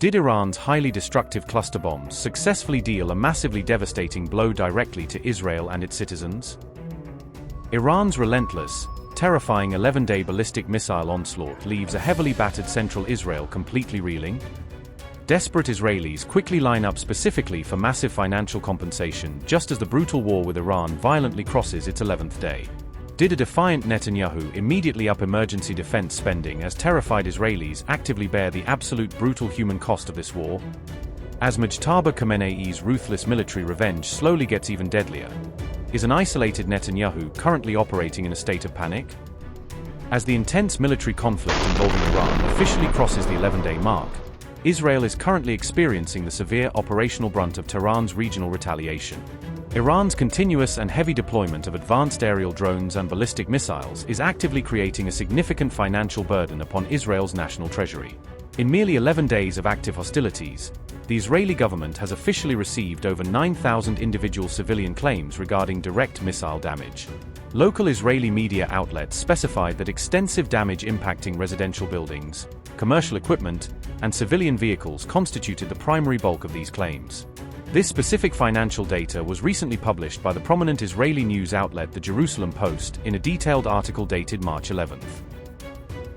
Did Iran's highly destructive cluster bombs successfully deal a massively devastating blow directly to Israel and its citizens? Iran's relentless, terrifying 11-day ballistic missile onslaught leaves a heavily battered central Israel completely reeling. Desperate Israelis quickly line up specifically for massive financial compensation just as the brutal war with Iran violently crosses its 11th day. Did a defiant Netanyahu immediately up emergency defense spending as terrified Israelis actively bear the absolute brutal human cost of this war? As Mujtaba Khamenei's ruthless military revenge slowly gets even deadlier, is an isolated Netanyahu currently operating in a state of panic? As the intense military conflict involving Iran officially crosses the 11-day mark, Israel is currently experiencing the severe operational brunt of Tehran's regional retaliation. Iran's continuous and heavy deployment of advanced aerial drones and ballistic missiles is actively creating a significant financial burden upon Israel's national treasury. In merely 11 days of active hostilities, the Israeli government has officially received over 9,000 individual civilian claims regarding direct missile damage. Local Israeli media outlets specified that extensive damage impacting residential buildings, commercial equipment, and civilian vehicles constituted the primary bulk of these claims. This specific financial data was recently published by the prominent Israeli news outlet The Jerusalem Post in a detailed article dated March 11th.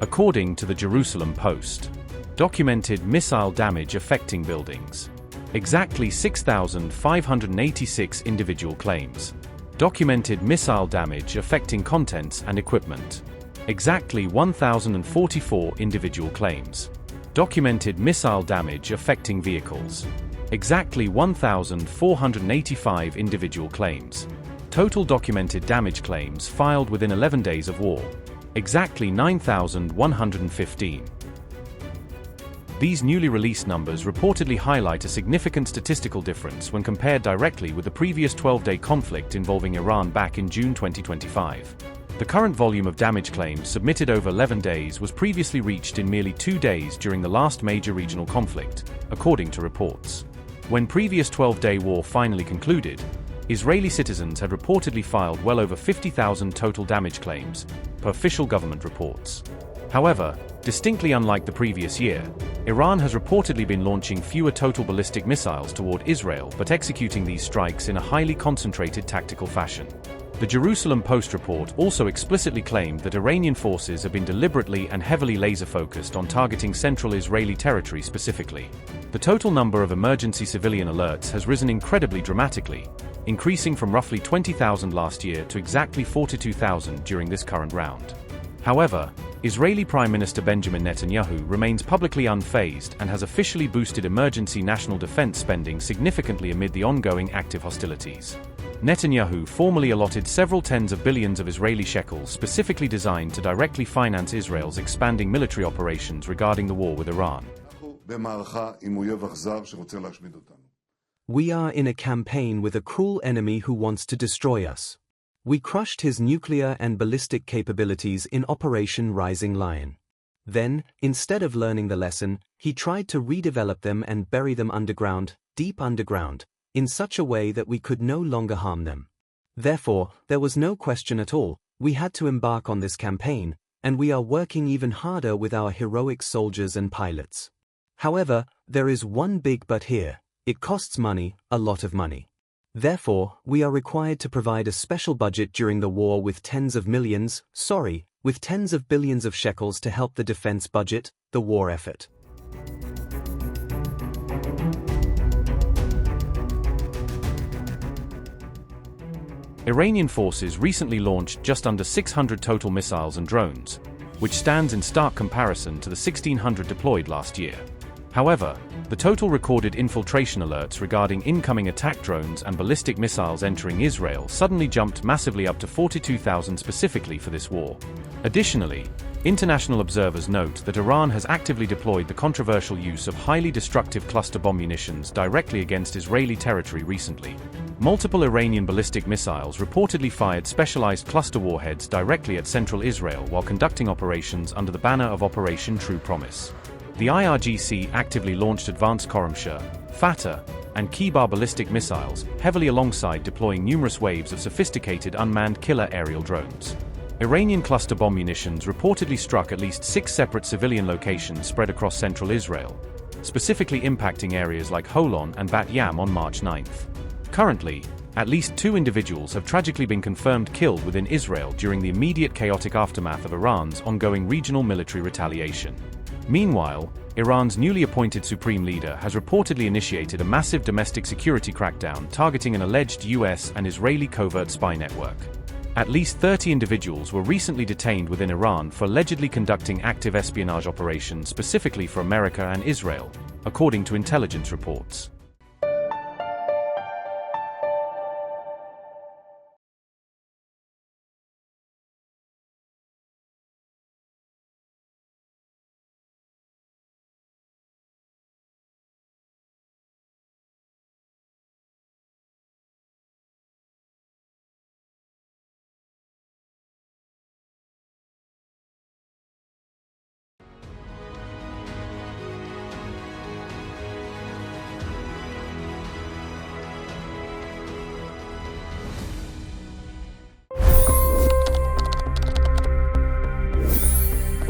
According to the Jerusalem Post, documented missile damage affecting buildings. Exactly 6,586 individual claims. Documented missile damage affecting contents and equipment. Exactly 1,044 individual claims. Documented missile damage affecting vehicles. Exactly 1,485 individual claims. Total documented damage claims filed within 11 days of war. Exactly 9,115. These newly released numbers reportedly highlight a significant statistical difference when compared directly with the previous 12-day conflict involving Iran back in June 2025. The current volume of damage claims submitted over 11 days was previously reached in merely 2 days during the last major regional conflict, according to reports. When previous 12-day war finally concluded, Israeli citizens had reportedly filed well over 50,000 total damage claims, per official government reports. However, distinctly unlike the previous year, Iran has reportedly been launching fewer total ballistic missiles toward Israel but executing these strikes in a highly concentrated tactical fashion. The Jerusalem Post report also explicitly claimed that Iranian forces have been deliberately and heavily laser-focused on targeting central Israeli territory specifically. The total number of emergency civilian alerts has risen incredibly dramatically, increasing from roughly 20,000 last year to exactly 42,000 during this current round. However, Israeli Prime Minister Benjamin Netanyahu remains publicly unfazed and has officially boosted emergency national defense spending significantly amid the ongoing active hostilities. Netanyahu formally allotted several tens of billions of Israeli shekels specifically designed to directly finance Israel's expanding military operations regarding the war with Iran. We are in a campaign with a cruel enemy who wants to destroy us. We crushed his nuclear and ballistic capabilities in Operation Rising Lion. Then, instead of learning the lesson, he tried to redevelop them and bury them underground, deep underground, in such a way that we could no longer harm them. Therefore, there was no question at all, we had to embark on this campaign, and we are working even harder with our heroic soldiers and pilots. However, there is one big but here: it costs money, a lot of money. Therefore, we are required to provide a special budget during the war with tens of billions of shekels to help the defense budget, the war effort. Iranian forces recently launched just under 600 total missiles and drones, which stands in stark comparison to the 1,600 deployed last year. However, the total recorded infiltration alerts regarding incoming attack drones and ballistic missiles entering Israel suddenly jumped massively up to 42,000 specifically for this war. Additionally, international observers note that Iran has actively deployed the controversial use of highly destructive cluster bomb munitions directly against Israeli territory recently. Multiple Iranian ballistic missiles reportedly fired specialized cluster warheads directly at central Israel while conducting operations under the banner of Operation True Promise. The IRGC actively launched advanced Khorramshahr, Fateh, and Kibar ballistic missiles, heavily alongside deploying numerous waves of sophisticated unmanned killer aerial drones. Iranian cluster bomb munitions reportedly struck at least 6 separate civilian locations spread across central Israel, specifically impacting areas like Holon and Bat Yam on March 9th. Currently, at least 2 individuals have tragically been confirmed killed within Israel during the immediate chaotic aftermath of Iran's ongoing regional military retaliation. Meanwhile, Iran's newly appointed supreme leader has reportedly initiated a massive domestic security crackdown targeting an alleged US and Israeli covert spy network. At least 30 individuals were recently detained within Iran for allegedly conducting active espionage operations specifically for America and Israel, according to intelligence reports.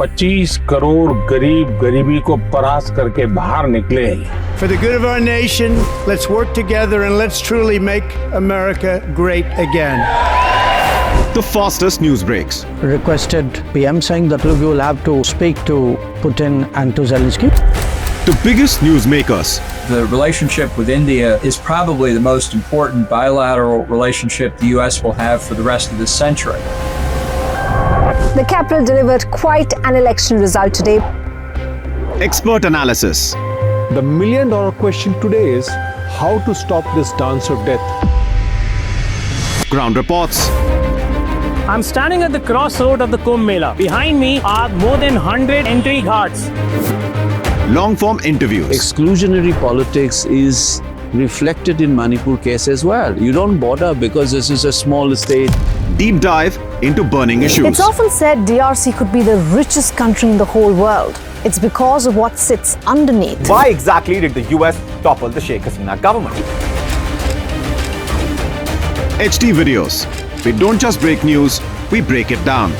$25 crore गरीब गरीबी को परास्त करके बाहर निकले। For the good of our nation, let's work together and let's truly make America great again. The fastest news breaks. Requested PM saying that look, you will have to speak to Putin and to Zelensky. The biggest news makers. The relationship with India is probably the most important bilateral relationship the US will have for the rest of this century. The capital delivered quite an election result today. Expert analysis. The million-dollar question today is how to stop this dance of death. Ground reports. I'm standing at the crossroad of the Kumbh Mela. Behind me are more than 100 entry guards. Long-form interviews. Exclusionary politics is reflected in Manipur case as well. You don't bother because this is a small state. Deep dive into burning issues. It's often said DRC could be the richest country in the whole world. It's because of what sits underneath. Why exactly did the US topple the Sheikh Hasina government? HD videos. We don't just break news, we break it down.